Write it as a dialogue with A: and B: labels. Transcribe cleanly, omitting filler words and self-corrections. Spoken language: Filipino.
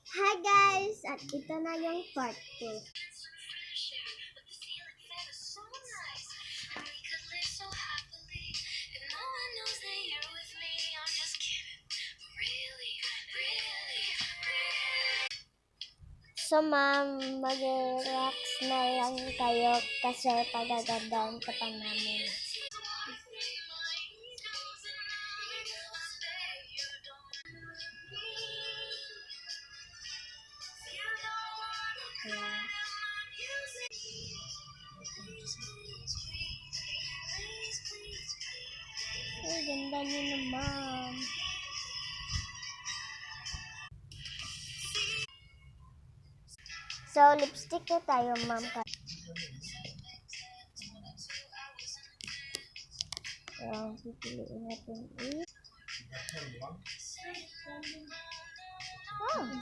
A: Hi guys! At ito na yung part 2. So ma'am, mag-relax na lang kayo kasi pagagandaan ka pa namin. Ayan. Ay, ganda niyo naman. So, lipstick na tayo, ma'am. Ayan, pipiliin natin. Oh.